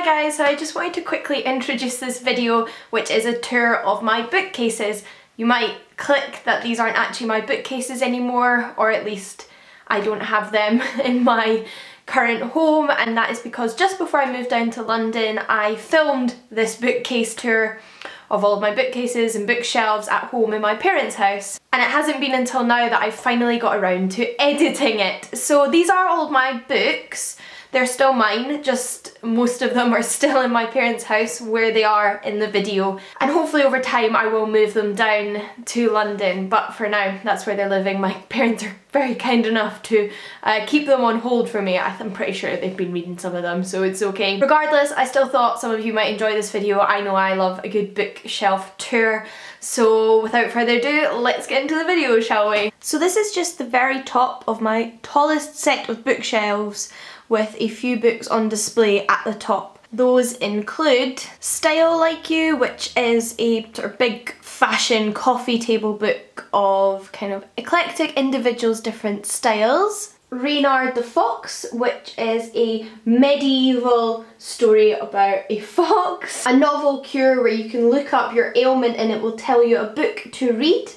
Hi guys, so I just wanted to quickly introduce this video, which is a tour of my bookcases. You might click that these aren't actually my bookcases anymore, or at least I don't have them in my current home, and that is because just before I moved down to London I filmed this bookcase tour of all of my bookcases and bookshelves at home in my parents' house, and it hasn't been until now that I've finally got around to editing it. So these are all my books. They're still mine, just most of them are still in my parents' house where they are in the video, and hopefully over time I will move them down to London, but for now that's where they're living. My parents are very kind enough to keep them on hold for me. I'm pretty sure they've been reading some of them, so it's okay. Regardless, I still thought some of you might enjoy this video. I know I love a good bookshelf tour, so without further ado, let's get into the video, shall we? So this is just the very top of my tallest set of bookshelves, with a few books on display at the top. Those include Style Like You, which is a sort of big fashion coffee table book of kind of eclectic individuals' different styles. Reynard the Fox, which is a medieval story about a fox. A novel cure where you can look up your ailment and it will tell you a book to read.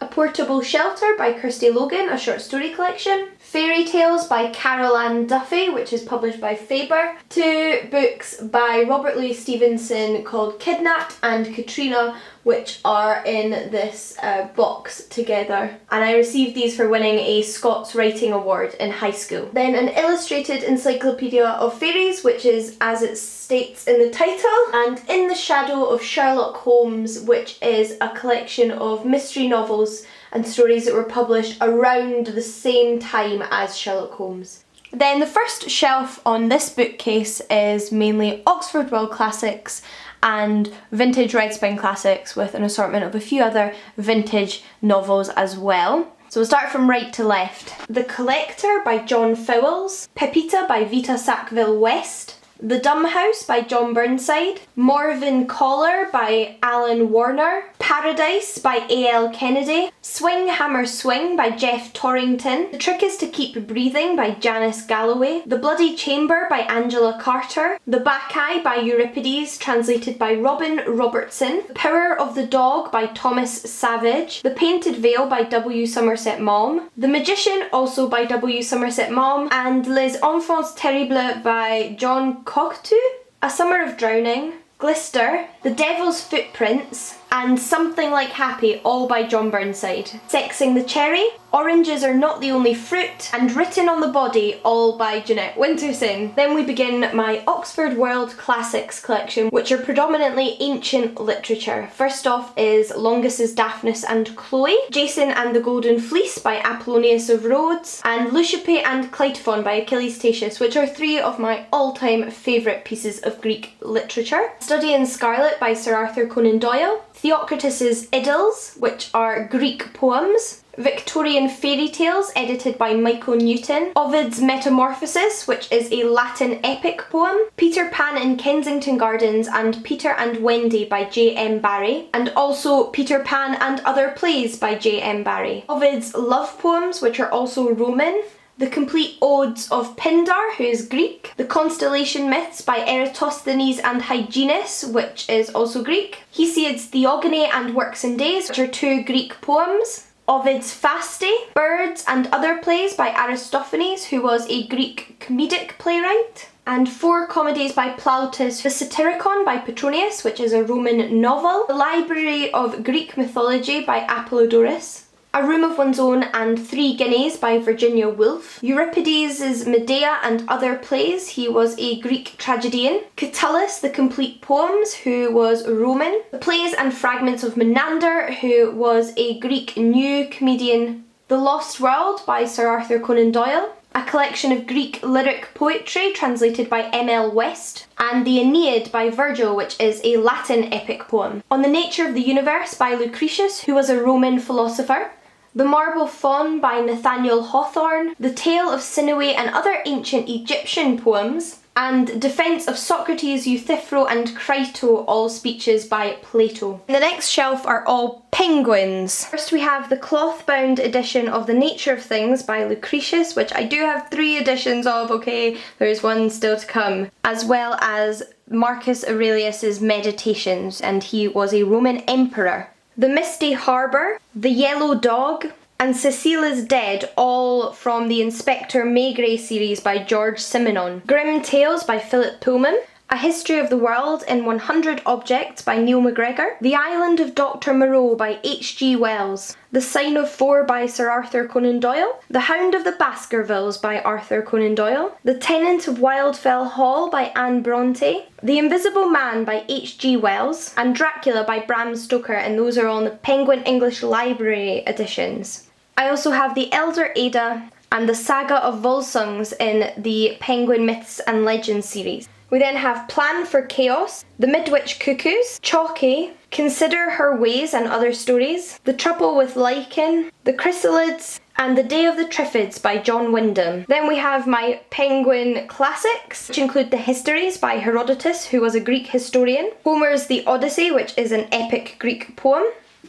A Portable Shelter by Kirsty Logan, a short story collection. Fairy Tales by Carol Ann Duffy, which is published by Faber. Two books by Robert Louis Stevenson called Kidnapped and Katrina, which are in this box together. And I received these for winning a Scots Writing Award in high school. Then an illustrated encyclopedia of fairies, which is as it states in the title. And In the Shadow of Sherlock Holmes, which is a collection of mystery novels and stories that were published around the same time as Sherlock Holmes. Then the first shelf on this bookcase is mainly Oxford World Classics and vintage Red Spine classics, with an assortment of a few other vintage novels as well. So we'll start from right to left. The Collector by John Fowles, Pepita by Vita Sackville West, The Dumb House by John Burnside, Morven Collar by Alan Warner, Paradise by A.L. Kennedy, Swing Hammer Swing by Jeff Torrington, The Trick is to Keep Breathing by Janice Galloway, The Bloody Chamber by Angela Carter, The Bacchae by Euripides, translated by Robin Robertson, The Power of the Dog by Thomas Savage, The Painted Veil by W. Somerset Maugham, The Magician, also by W. Somerset Maugham, and Les Enfants Terribles by John Cocteau, A Summer of Drowning, Glister, The Devil's Footprints, and Something Like Happy, all by John Burnside. Sexing the Cherry, Oranges Are Not the Only Fruit, and Written on the Body, all by Jeanette Winterson. Then we begin my Oxford World Classics collection, which are predominantly ancient literature. First off is Longus's Daphnis and Chloe, Jason and the Golden Fleece by Apollonius of Rhodes, and Leucippe and Cleitophon by Achilles Tatius, which are three of my all-time favourite pieces of Greek literature. Study in Scarlet by Sir Arthur Conan Doyle, Theocritus's Idylls, which are Greek poems, Victorian Fairy Tales, edited by Michael Newton, Ovid's Metamorphosis, which is a Latin epic poem, Peter Pan in Kensington Gardens, and Peter and Wendy by J.M. Barrie, and also Peter Pan and Other Plays by J.M. Barrie, Ovid's love poems, which are also Roman, The Complete Odes of Pindar, who is Greek, The Constellation Myths by Eratosthenes and Hyginus, which is also Greek, Hesiod's Theogony and Works and Days, which are two Greek poems, Ovid's Fasti, Birds and Other Plays by Aristophanes, who was a Greek comedic playwright, and four comedies by Plautus, The Satyricon by Petronius, which is a Roman novel, The Library of Greek Mythology by Apollodorus, A Room of One's Own and Three Guineas by Virginia Woolf, Euripides' Medea and Other Plays, he was a Greek tragedian, Catullus, The Complete Poems, who was Roman, The Plays and Fragments of Menander, who was a Greek new comedian, The Lost World by Sir Arthur Conan Doyle, a collection of Greek lyric poetry translated by M.L. West, and the Aeneid by Virgil, which is a Latin epic poem, On the Nature of the Universe by Lucretius, who was a Roman philosopher, The Marble Faun by Nathaniel Hawthorne, The Tale of Sinewe and Other Ancient Egyptian Poems, and Defence of Socrates, Euthyphro and Crito, all speeches by Plato. In the next shelf are all penguins. First we have the cloth-bound edition of The Nature of Things by Lucretius, which I do have 3 editions of, okay, there's one still to come, as well as Marcus Aurelius's Meditations, and he was a Roman emperor. The Misty Harbour, The Yellow Dog, and Cecile is Dead, all from the Inspector Maigret series by George Simenon. Grim Tales by Philip Pullman. A History of the World in 100 Objects by Neil MacGregor. The Island of Dr. Moreau by H.G. Wells. The Sign of 4 by Sir Arthur Conan Doyle. The Hound of the Baskervilles by Arthur Conan Doyle. The Tenant of Wildfell Hall by Anne Bronte. The Invisible Man by H.G. Wells. And Dracula by Bram Stoker, and those are all in the Penguin English Library editions. I also have The Elder Ada and The Saga of Volsungs in the Penguin Myths and Legends series. We then have Plan for Chaos, The Midwich Cuckoos, Chalky, Consider Her Ways and Other Stories, The Trouble with Lichen, The Chrysalids, and The Day of the Triffids by John Wyndham. Then we have my Penguin classics, which include the Histories by Herodotus, who was a Greek historian, Homer's The Odyssey, which is an epic Greek poem,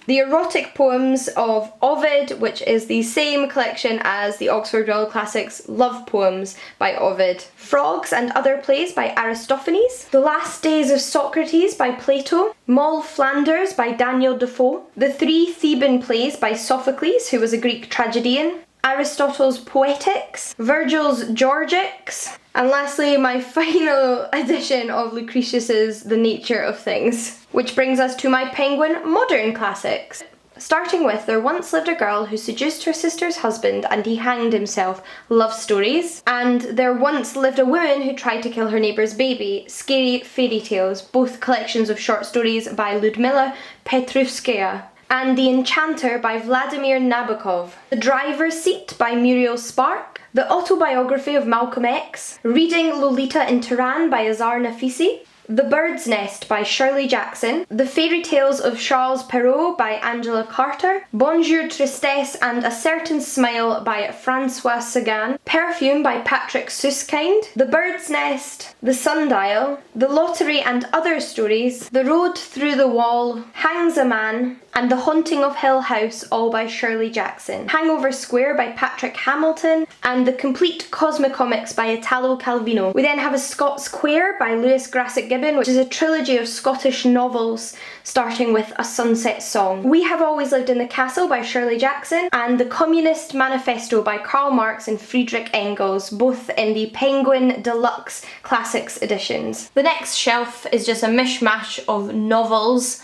the erotic poems of Ovid, which is the same collection as the Oxford World Classics Love Poems by Ovid, Frogs and Other Plays by Aristophanes, The Last Days of Socrates by Plato, Moll Flanders by Daniel Defoe, The 3 Theban Plays by Sophocles, who was a Greek tragedian, Aristotle's Poetics, Virgil's Georgics, and lastly my final edition of Lucretius's The Nature of Things. Which brings us to my Penguin modern classics. Starting with There Once Lived a Girl Who Seduced Her Sister's Husband and He Hanged Himself, love stories, and There Once Lived a Woman Who Tried to Kill Her Neighbour's Baby, scary fairy tales, both collections of short stories by Ludmila Petrovskaya, and The Enchanter by Vladimir Nabokov, The Driver's Seat by Muriel Spark, The Autobiography of Malcolm X, Reading Lolita in Tehran by Azar Nafisi, The Bird's Nest by Shirley Jackson, The Fairy Tales of Charles Perrault by Angela Carter, Bonjour Tristesse and A Certain Smile by Francois Sagan, Perfume by Patrick Suskind, The Bird's Nest, The Sundial, The Lottery and Other Stories, The Road Through the Wall, Hangs a Man, and The Haunting of Hill House, all by Shirley Jackson, Hangover Square by Patrick Hamilton, and The Complete Cosmicomics by Italo Calvino. We then have A Scots Quair by Lewis Grassic Gibbon, which is a trilogy of Scottish novels starting with A Sunset Song. We Have Always Lived in the Castle by Shirley Jackson, and The Communist Manifesto by Karl Marx and Friedrich Engels, both in the Penguin Deluxe Classics editions. The next shelf is just a mishmash of novels,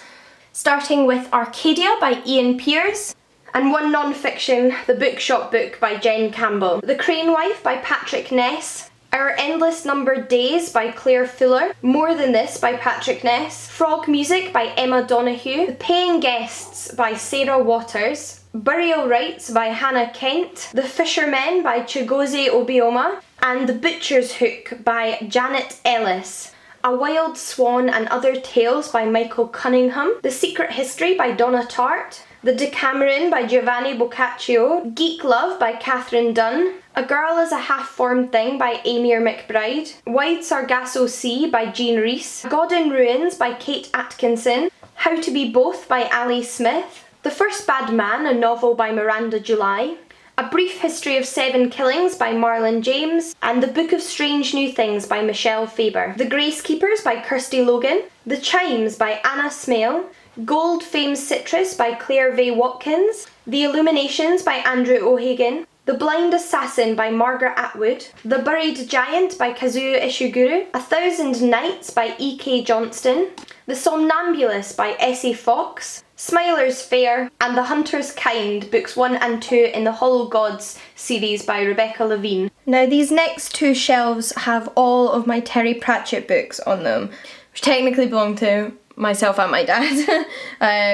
starting with Arcadia by Ian Pearce, and one non-fiction, The Bookshop Book by Jen Campbell, The Crane Wife by Patrick Ness, Our Endless Numbered Days by Claire Fuller, More Than This by Patrick Ness, Frog Music by Emma Donoghue, The Paying Guests by Sarah Waters, Burial Rites by Hannah Kent, The Fishermen by Chigozie Obioma, and The Butcher's Hook by Janet Ellis. A Wild Swan and Other Tales by Michael Cunningham, The Secret History by Donna Tartt, The Decameron by Giovanni Boccaccio, Geek Love by Catherine Dunn, A Girl is a Half-Formed Thing by Amir McBride, Wide Sargasso Sea by Jean Rhys, God in Ruins by Kate Atkinson, How to Be Both by Ali Smith, The First Bad Man, a novel by Miranda July, A Brief History of 7 Killings by Marlon James, and The Book of Strange New Things by Michelle Faber, The Gracekeepers by Kirsty Logan, The Chimes by Anna Smale, Gold Fame Citrus by Claire Vaye Watkins, The Illuminations by Andrew O'Hagan, The Blind Assassin by Margaret Atwood, The Buried Giant by Kazuo Ishiguro, 1,000 Nights by E.K. Johnston, The Somnambulist by Essie Fox, Smiler's Fair, and The Hunter's Kind, books 1 and 2 in the Hollow Gods series by Rebecca Levine. Now these next 2 shelves have all of my Terry Pratchett books on them, which technically belong to myself and my dad.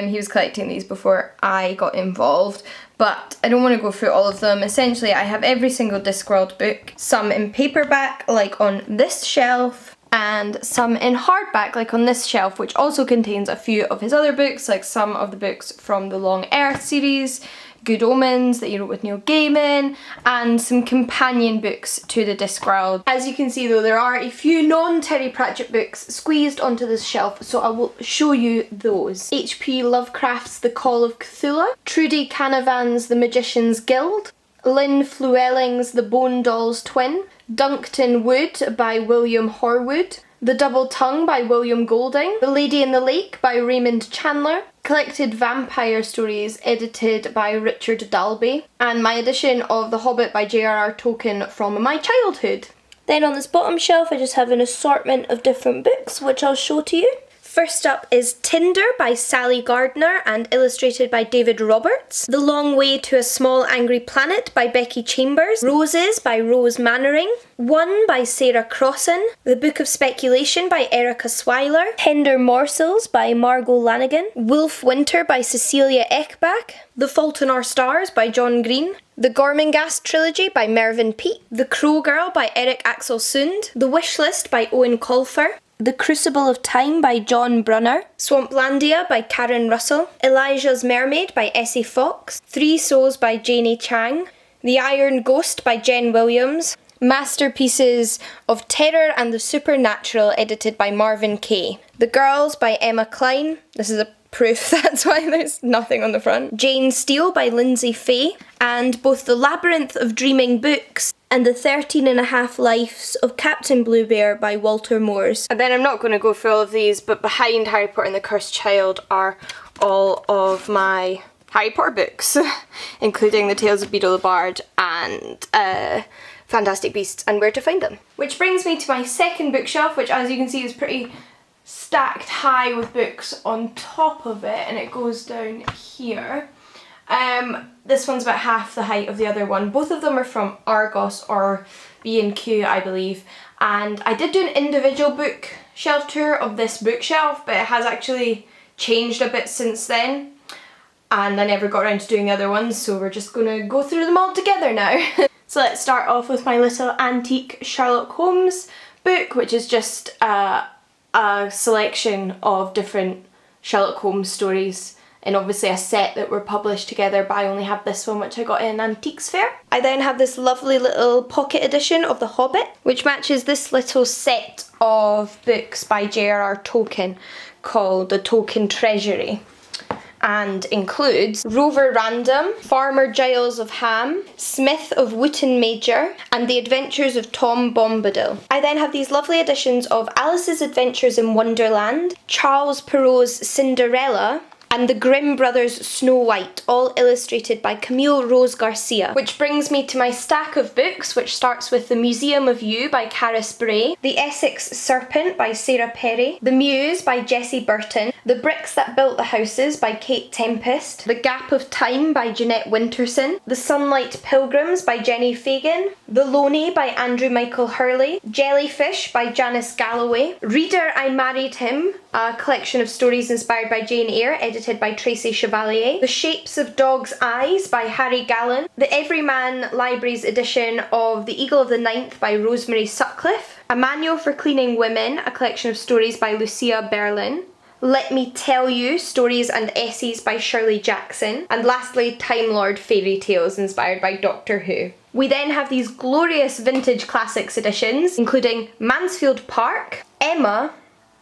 He was collecting these before I got involved, but I don't want to go through all of them. Essentially, I have every single Discworld book, some in paperback, like on this shelf, and some in hardback, like on this shelf, which also contains a few of his other books, like some of the books from the Long Earth series, Good Omens that he wrote with Neil Gaiman, and some companion books to the Discworld. As you can see though, there are a few non-Terry Pratchett books squeezed onto this shelf, so I will show you those. H.P. Lovecraft's The Call of Cthulhu, Trudy Canavan's The Magician's Guild, Lynn Flewelling's The Bone Doll's Twin, Duncton Wood by William Horwood, The Double Tongue by William Golding, The Lady in the Lake by Raymond Chandler, Collected Vampire Stories edited by Richard Dalby, and my edition of The Hobbit by J.R.R. Tolkien from my childhood. Then on this bottom shelf I just have an assortment of different books which I'll show to you. First up is Tinder by Sally Gardner and illustrated by David Roberts. The Long Way to a Small Angry Planet by Becky Chambers. Roses by Rose Mannering. One by Sarah Crossan. The Book of Speculation by Erica Swyler. Tender Morsels by Margot Lanigan. Wolf Winter by Cecilia Eckbach. The Fault in Our Stars by John Green. The Gormenghast Trilogy by Mervyn Peake. The Crow Girl by Eric Axel Sund. The Wish List by Owen Colfer. The Crucible of Time by John Brunner, Swamplandia by Karen Russell, Elijah's Mermaid by Essie Fox, Three Souls by Janie Chang, The Iron Ghost by Jen Williams, Masterpieces of Terror and the Supernatural edited by Marvin Kay, The Girls by Emma Cline, this is a proof that's why there's nothing on the front, Jane Steele by Lindsay Fay, and both The Labyrinth of Dreaming Books and The 13.5 Lives of Captain Bluebear by Walter Moores. And then I'm not going to go through all of these, but behind Harry Potter and the Cursed Child are all of my Harry Potter books, including The Tales of Beedle the Bard and Fantastic Beasts and Where to Find Them. Which brings me to my second bookshelf, which as you can see is pretty stacked high with books on top of it, and it goes down here. This one's about half the height of the other one. Both of them are from Argos or B&Q, I believe. And I did do an individual bookshelf tour of this bookshelf, but it has actually changed a bit since then. And I never got around to doing the other ones, so we're just gonna go through them all together now. So let's start off with my little antique Sherlock Holmes book, which is just a selection of different Sherlock Holmes stories. And obviously a set that were published together, but I only have this one which I got in an antiques fair. I then have this lovely little pocket edition of The Hobbit, which matches this little set of books by J.R.R. Tolkien called The Tolkien Treasury, and includes Rover Random, Farmer Giles of Ham, Smith of Wootton Major, and The Adventures of Tom Bombadil. I then have these lovely editions of Alice's Adventures in Wonderland, Charles Perrault's Cinderella, and the Grimm Brothers' Snow White, all illustrated by Camille Rose Garcia. Which brings me to my stack of books, which starts with The Museum of You by Caris Bray, The Essex Serpent by Sarah Perry, The Muse by Jessie Burton, The Bricks That Built the Houses by Kate Tempest, The Gap of Time by Jeanette Winterson, The Sunlight Pilgrims by Jenny Fagan, The Loney by Andrew Michael Hurley, Jellyfish by Janice Galloway, Reader, I Married Him, a collection of stories inspired by Jane Eyre, edited by Tracy Chevalier, The Shapes of Dogs' Eyes by Harry Gallen, The Everyman Libraries edition of The Eagle of the Ninth by Rosemary Sutcliffe, A Manual for Cleaning Women, a collection of stories by Lucia Berlin, Let Me Tell You, Stories and Essays by Shirley Jackson, and lastly Time Lord Fairy Tales inspired by Doctor Who. We then have these glorious vintage classics editions, including Mansfield Park, Emma,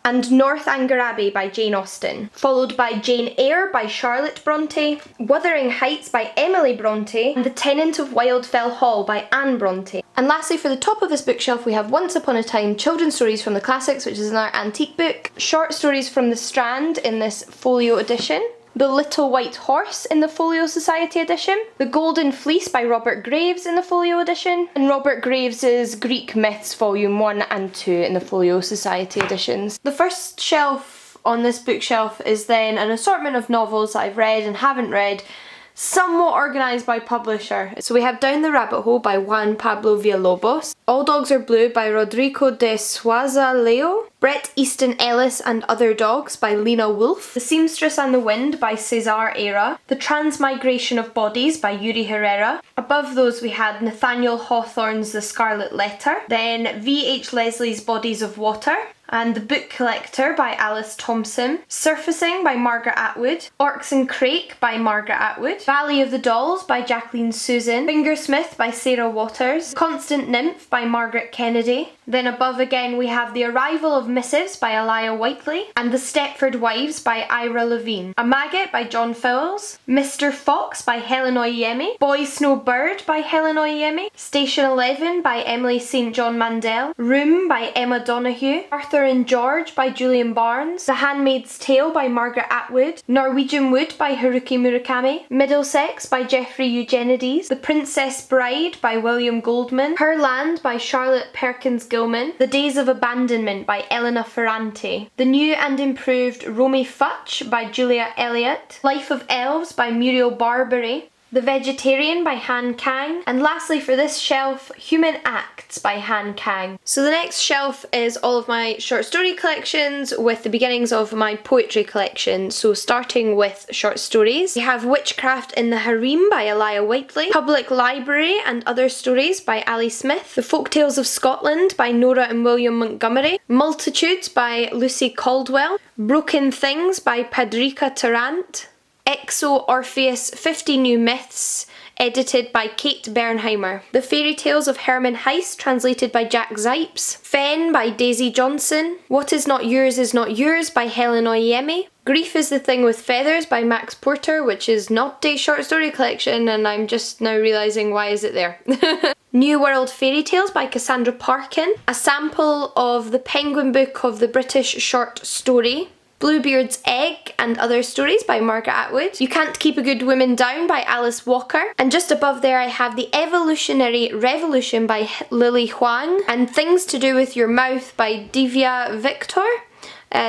and Northanger Abbey by Jane Austen, followed by Jane Eyre by Charlotte Bronte, Wuthering Heights by Emily Bronte, and The Tenant of Wildfell Hall by Anne Bronte. And lastly, for the top of this bookshelf, we have Once Upon a Time Children's Stories from the Classics, which is another antique book, Short Stories from the Strand in this folio edition, The Little White Horse in the Folio Society edition, The Golden Fleece by Robert Graves in the Folio edition, and Robert Graves's Greek Myths Volume 1 and 2 in the Folio Society editions. The first shelf on this bookshelf is then an assortment of novels that I've read and haven't read, somewhat organised by publisher. So we have Down the Rabbit Hole by Juan Pablo Villalobos, All Dogs Are Blue by Rodrigo de Sousa Leo, Bret Easton Ellis and Other Dogs by Lena Wolf, The Seamstress and the Wind by Cesar Era, The Transmigration of Bodies by Yuri Herrera. Above those we had Nathaniel Hawthorne's The Scarlet Letter, then V.H. Leslie's Bodies of Water, and The Book Collector by Alice Thompson, Surfacing by Margaret Atwood, Orcs and Crake by Margaret Atwood, Valley of the Dolls by Jacqueline Susan, Fingersmith by Sarah Waters, Constant Nymph by Margaret Kennedy. Then above again we have The Arrival of Missives by Elia Whiteley, and The Stepford Wives by Ira Levine, A Maggot by John Fowles, Mr. Fox by Helen Oyeyemi, Boy Snow Bird by Helen Oyeyemi, Station 11 by Emily St. John Mandel, Room by Emma Donoghue, Arthur and George by Julian Barnes, The Handmaid's Tale by Margaret Atwood, Norwegian Wood by Haruki Murakami, Middlesex by Geoffrey Eugenides, The Princess Bride by William Goldman, Her Land by Charlotte Perkins Gilman, The Days of Abandonment by Elena Ferrante, The New and Improved Romy Futch by Julia Elliott, Life of Elves by Muriel Barbary, The Vegetarian by Han Kang, and lastly for this shelf, Human Acts by Han Kang. So the next shelf is all of my short story collections with the beginnings of my poetry collection. So starting with short stories, we have Witchcraft in the Harem by Elia Whiteley, Public Library and Other Stories by Ali Smith, The Folktales of Scotland by Nora and William Montgomery, Multitudes by Lucy Caldwell, Broken Things by Padrika Tarrant, Exo Orpheus 50 New Myths, edited by Kate Bernheimer. The Fairy Tales of Herman Hesse, translated by Jack Zipes. Fen by Daisy Johnson. What Is Not Yours by Helen Oyeyemi. Grief is the Thing with Feathers by Max Porter, which is not a short story collection, and I'm just now realising why is it there. New World Fairy Tales by Cassandra Parkin. A sample of the Penguin Book of the British Short Story. Bluebeard's Egg and Other Stories by Margaret Atwood. You Can't Keep a Good Woman Down by Alice Walker. And just above there I have The Evolutionary Revolution by Lily Huang and Things to Do with Your Mouth by Divya Victor.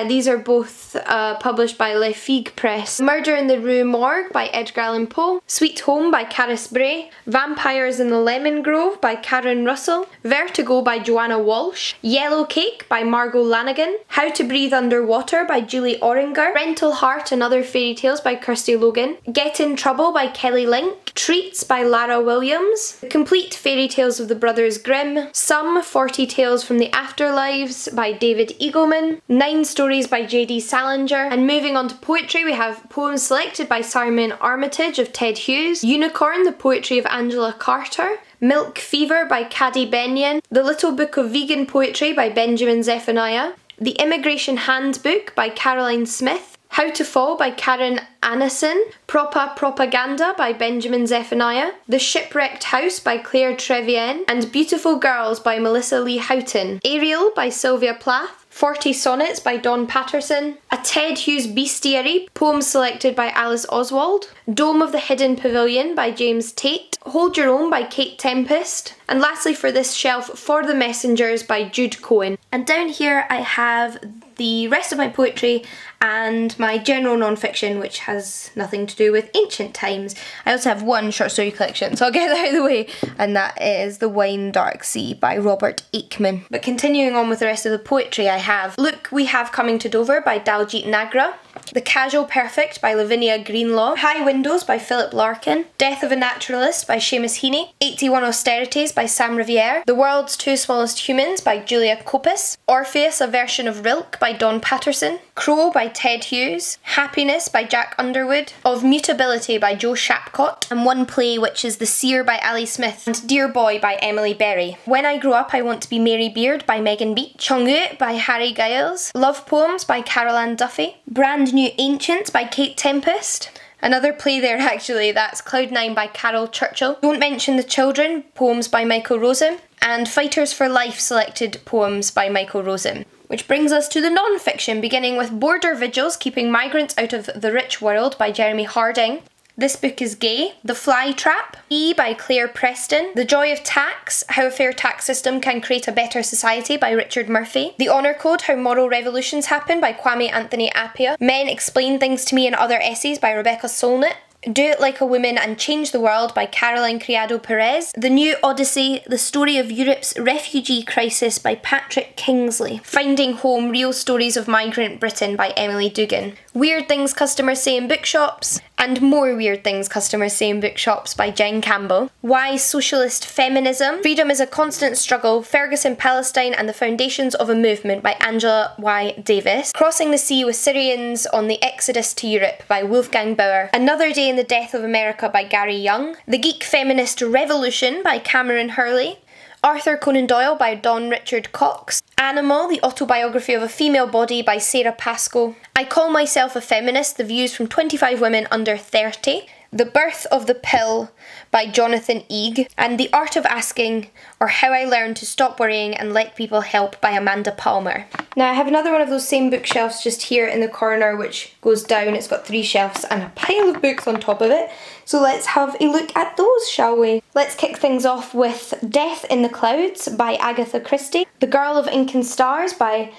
These are both published by Le Figue Press. Murder in the Rue Morgue by Edgar Allan Poe. Sweet Home by Caris Bray. Vampires in the Lemon Grove by Karen Russell. Vertigo by Joanna Walsh. Yellow Cake by Margot Lanigan. How to Breathe Underwater by Julie Oringer. Rental Heart and Other Fairy Tales by Kirsty Logan. Get in Trouble by Kelly Link. Treats by Lara Williams. The Complete Fairy Tales of the Brothers Grimm. Some 40 Tales from the Afterlives by David Eagleman. 9 Stories by J.D. Salinger. And moving on to poetry, we have poems selected by Simon Armitage of Ted Hughes, Unicorn, the poetry of Angela Carter, Milk Fever by Caddy Benyon, The Little Book of Vegan Poetry by Benjamin Zephaniah, The Immigration Handbook by Caroline Smith, How to Fall by Karen Anison, Propa Propaganda by Benjamin Zephaniah, The Shipwrecked House by Claire Trevienne, and Beautiful Girls by Melissa Lee Houghton, Ariel by Sylvia Plath, 40 Sonnets by Dawn Patterson, A Ted Hughes Bestiary, poems selected by Alice Oswald, Dome of the Hidden Pavilion by James Tate, Hold Your Own by Kate Tempest, and lastly for this shelf, For the Messengers by Jude Cohen. And down here I have the rest of my poetry and my general non-fiction, which has nothing to do with ancient times. I also have one short story collection, so I'll get that out of the way, and that is The Wine Dark Sea by Robert Aikman. But continuing on with the rest of the poetry, I have Look We Have Coming to Dover by Daljit Nagra, The Casual Perfect by Lavinia Greenlaw, High Windows by Philip Larkin, Death of a Naturalist by Seamus Heaney, 81 Austerities by Sam Riviere, The World's Two Smallest Humans by Julia Kopis, Orpheus, a Version of Rilke by Dawn Patterson, Crow by Ted Hughes, Happiness by Jack Underwood, Of Mutability by Joe Shapcott, and one play which is The Seer by Ali Smith, and Dear Boy by Emily Berry. When I Grow Up I Want to Be Mary Beard by Megan Beach, Chongu by Harry Giles, Love Poems by Carol Ann Duffy, Brand New Ancients by Kate Tempest, another play there actually, that's Cloud9 by Carol Churchill, Don't Mention the Children, poems by Michael Rosen, and Fighters for Life selected poems by Michael Rosen. Which brings us to the non-fiction, beginning with Border Vigils, Keeping Migrants Out of the Rich World by Jeremy Harding. This Book is Gay, The Fly Trap, E by Claire Preston, The Joy of Tax, How a Fair Tax System Can Create a Better Society by Richard Murphy, The Honour Code, How Moral Revolutions Happen by Kwame Anthony Appiah, Men Explain Things to Me and Other Essays by Rebecca Solnit, Do It Like a Woman and Change the World by Caroline Criado Perez, The New Odyssey, The Story of Europe's Refugee Crisis by Patrick Kingsley, Finding Home, Real Stories of Migrant Britain by Emily Dugan, Weird Things Customers Say in Bookshops, And More Weird Things Customers Say in Bookshops by Jen Campbell. Why Socialist Feminism? Freedom is a Constant Struggle, Ferguson, Palestine and the Foundations of a Movement by Angela Y. Davis. Crossing the Sea with Syrians on the Exodus to Europe by Wolfgang Bauer. Another Day in the Death of America by Gary Young. The Geek Feminist Revolution by Cameron Hurley. Arthur Conan Doyle by Don Richard Cox. Animal, the Autobiography of a Female Body by Sarah Pascoe. I Call Myself a Feminist, the views from 25 women under 30. The Birth of the Pill by Jonathan Eeg. And The Art of Asking, or How I Learned to Stop Worrying and Let People Help by Amanda Palmer. Now I have another one of those same bookshelves just here in the corner which goes down. It's got 3 shelves and a pile of books on top of it. So let's have a look at those, shall we? Let's kick things off with Death in the Clouds by Agatha Christie. The Girl of Ink and Stars by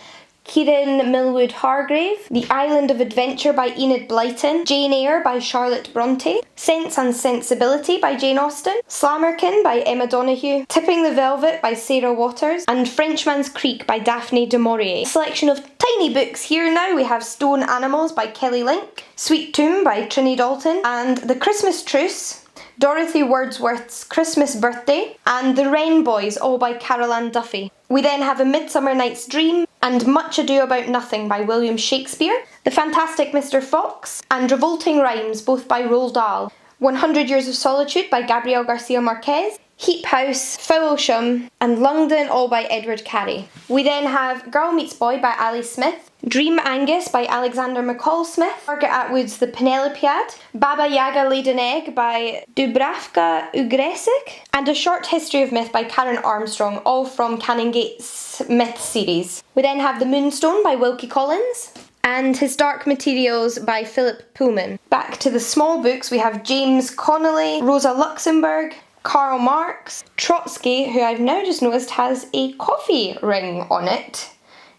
Kieran Millwood Hargrave. The Island of Adventure by Enid Blyton. Jane Eyre by Charlotte Bronte. Sense and Sensibility by Jane Austen. Slammerkin by Emma Donoghue. Tipping the Velvet by Sarah Waters. And Frenchman's Creek by Daphne du Maurier. A selection of tiny books here now. We have Stone Animals by Kelly Link. Sweet Tomb by Trinny Dalton. And The Christmas Truce, Dorothy Wordsworth's Christmas Birthday, and The Wren Boys, all by Carol Ann Duffy. We then have A Midsummer Night's Dream and Much Ado About Nothing by William Shakespeare, The Fantastic Mr. Fox, and Revolting Rhymes, both by Roald Dahl. 100 Years of Solitude by Gabriel Garcia Marquez, Heap House, Foulsham, and London, all by Edward Carey. We then have Girl Meets Boy by Ali Smith, Dream Angus by Alexander McCall Smith, Margaret Atwood's The Penelopiad, Baba Yaga Laid an Egg by Dubravka Ugresik, and A Short History of Myth by Karen Armstrong, all from Cannongate's Myth series. We then have The Moonstone by Wilkie Collins, and His Dark Materials by Philip Pullman. Back to the small books, we have James Connolly, Rosa Luxemburg, Karl Marx, Trotsky, who I've now just noticed has a coffee ring on it.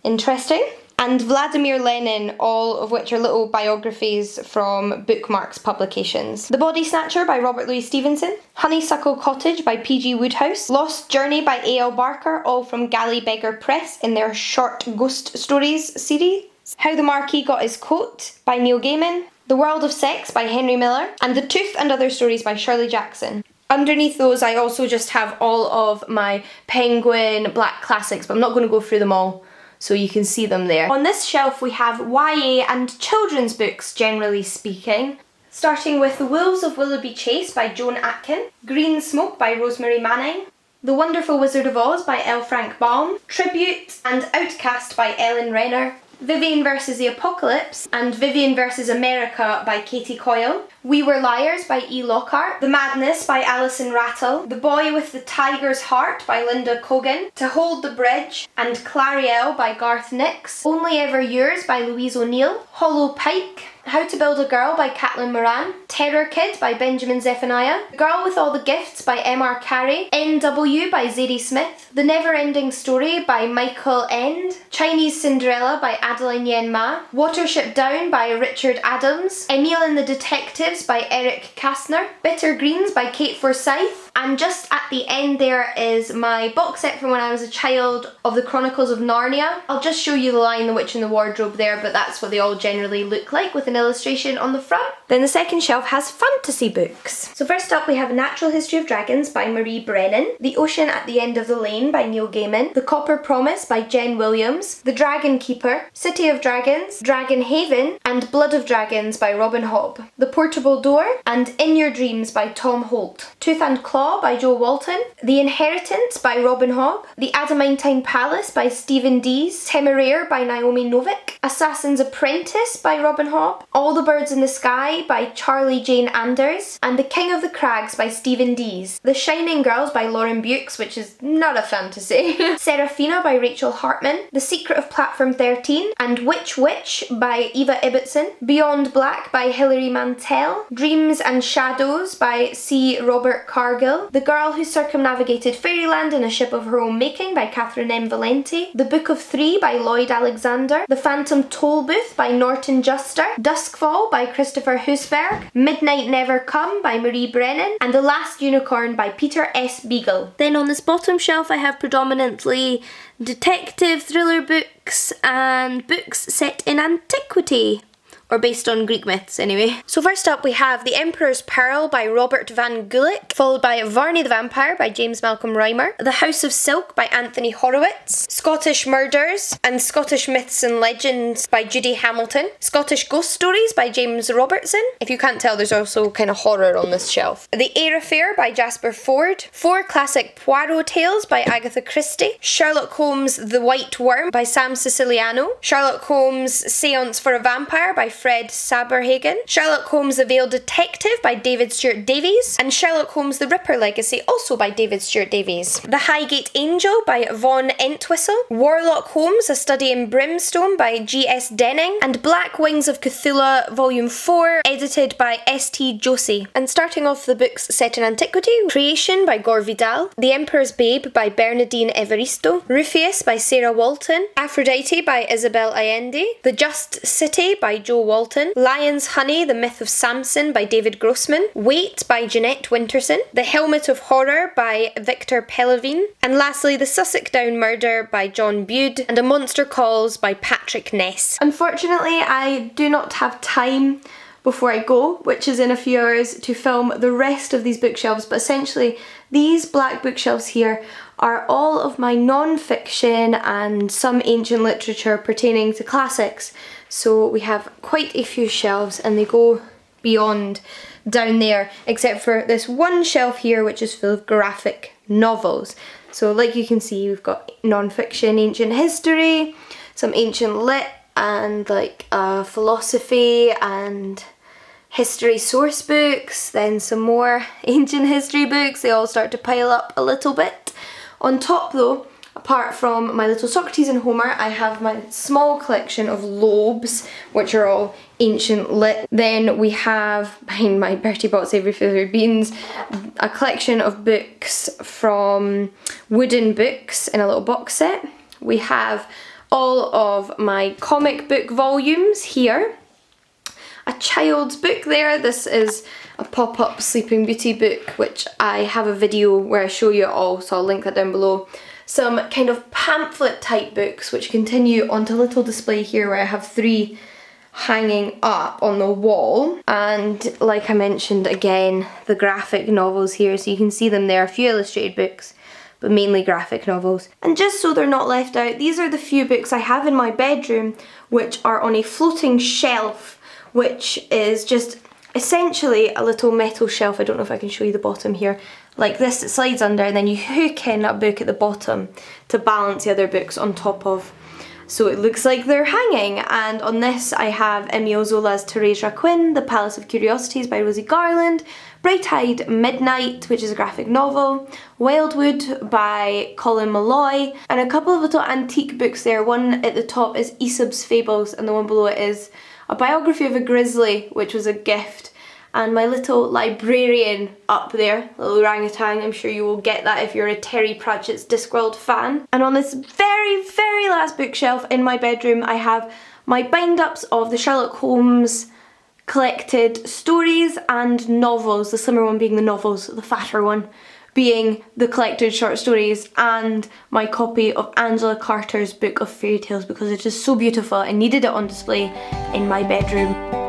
Interesting. And Vladimir Lenin, all of which are little biographies from Bookmarks publications. The Body Snatcher by Robert Louis Stevenson, Honeysuckle Cottage by P.G. Wodehouse, Lost Journey by A.L. Barker, all from Galley Beggar Press in their short ghost stories series, How the Marquis Got His Coat by Neil Gaiman, The World of Sex by Henry Miller, and The Tooth and Other Stories by Shirley Jackson. Underneath those I also just have all of my Penguin Black Classics, but I'm not going to go through them all, so you can see them there. On this shelf we have YA and children's books, generally speaking. Starting with The Wolves of Willoughby Chase by Joan Atkin, Green Smoke by Rosemary Manning, The Wonderful Wizard of Oz by L. Frank Baum, Tribute and Outcast by Ellen Renner, Vivian vs. the Apocalypse and Vivian vs. America by Katie Coyle, We Were Liars by E. Lockhart, The Madness by Alison Rattle, The Boy with the Tiger's Heart by Linda Cogan, To Hold the Bridge and Clariel by Garth Nix, Only Ever Yours by Louise O'Neill, Hollow Pike, How to Build a Girl by Caitlin Moran, Terror Kid by Benjamin Zephaniah, Girl with All the Gifts by M.R. Carey, N.W. by Zadie Smith, The Never Ending Story by Michael End, Chinese Cinderella by Adeline Yen Ma, Watership Down by Richard Adams, Emile and the Detectives by Eric Kastner, Bitter Greens by Kate Forsyth, and just at the end there is my box set from when I was a child of the Chronicles of Narnia. I'll just show you The Lion, the Witch and the Wardrobe there, but that's what they all generally look like with an illustration on the front. Then the second shelf has fantasy books. So first up we have A Natural History of Dragons by Marie Brennan, The Ocean at the End of the Lane by Neil Gaiman, The Copper Promise by Jen Williams, The Dragon Keeper, City of Dragons, Dragon Haven, and Blood of Dragons by Robin Hobb, The Portable Door, and In Your Dreams by Tom Holt, Tooth and Claw by Joe Walton, The Inheritance by Robin Hobb, The Adamantine Palace by Stephen Dees, Temeraire by Naomi Novik, Assassin's Apprentice by Robin Hobb, All the Birds in the Sky by Charlie Jane Anders, and The King of the Crags by Stephen Dees, The Shining Girls by Lauren Bukes, which is not a fantasy, Serafina by Rachel Hartman, The Secret of Platform 13, and Witch Witch by Eva Ibbotson, Beyond Black by Hilary Mantel, Dreams and Shadows by C. Robert Cargill, The Girl Who Circumnavigated Fairyland in a Ship of Her Own Making by Catherine M. Valenti, The Book of Three by Lloyd Alexander, The Phantom Toll Booth by Norton Juster, Duskfall by Christopher Husberg, Midnight Never Come by Marie Brennan, and The Last Unicorn by Peter S. Beagle. Then on this bottom shelf I have predominantly detective thriller books and books set in antiquity. or based on Greek myths anyway. So first up we have The Emperor's Pearl by Robert Van Gulik, followed by Varney the Vampire by James Malcolm Rymer, The House of Silk by Anthony Horowitz, Scottish Murders and Scottish Myths and Legends by Judy Hamilton, Scottish Ghost Stories by James Robertson. If you can't tell, there's also kind of horror on this shelf. The Eyre Affair by Jasper Fforde, 4 classic Poirot tales by Agatha Christie, Sherlock Holmes The White Worm by Sam Siciliano, Sherlock Holmes Seance for a Vampire by Fred Saberhagen, Sherlock Holmes The Veiled Detective by David Stuart Davies, and Sherlock Holmes The Ripper Legacy, also by David Stuart Davies. The Highgate Angel by Vaughan Entwistle, Warlock Holmes A Study in Brimstone by G.S. Denning, and Black Wings of Cthulhu Volume 4, edited by S.T. Josie. And starting off the books set in antiquity, Creation by Gore Vidal, The Emperor's Babe by Bernardine Evaristo, Rufus by Sarah Walton, Aphrodite by Isabel Allende, The Just City by Jo Walton, Lion's Honey, The Myth of Samson by David Grossman, Wait by Jeanette Winterson, The Helmet of Horror by Victor Pellavin, and lastly The Sussex Down Murder by John Bude, and A Monster Calls by Patrick Ness. Unfortunately, I do not have time before I go, which is in a few hours, to film the rest of these bookshelves, but essentially these black bookshelves here are all of my non-fiction and some ancient literature pertaining to classics. So we have quite a few shelves and they go beyond down there, except for this one shelf here which is full of graphic novels. So like you can see, we've got non-fiction, ancient history, some ancient lit, and like philosophy and history source books, then some more ancient history books. They all start to pile up a little bit. On top though, apart from my little Socrates and Homer, I have my small collection of Lobes, which are all ancient lit. Then we have, behind my Bertie Bott's Avery Feathered Beans, a collection of books from Wooden Books in a little box set. We have all of my comic book volumes here. A child's book there. This is a pop-up Sleeping Beauty book, which I have a video where I show you it all, so I'll link that down below. Some kind of pamphlet type books which continue onto a little display here where I have 3 hanging up on the wall, and like I mentioned again, the graphic novels here, so you can see them there, a few illustrated books but mainly graphic novels. And just so they're not left out, these are the few books I have in my bedroom which are on a floating shelf, which is just essentially a little metal shelf. I don't know if I can show you the bottom here. Like this, it slides under and then you hook in a book at the bottom to balance the other books on top of. So it looks like they're hanging. And on this I have Emile Zola's Thérèse Raquin, The Palace of Curiosities by Rosie Garland, Bright-Eyed Midnight, which is a graphic novel, Wildwood by Colin Malloy, and a couple of little antique books there. One at the top is Aesop's Fables and the one below it is A Biography of a Grizzly, which was a gift. And my little librarian up there, little orangutan, I'm sure you will get that if you're a Terry Pratchett's Discworld fan. And on this very, very last bookshelf in my bedroom, I have my bind-ups of the Sherlock Holmes collected stories and novels, the slimmer one being the novels, the fatter one being the collected short stories, and my copy of Angela Carter's book of fairy tales because it is so beautiful. I needed it on display in my bedroom.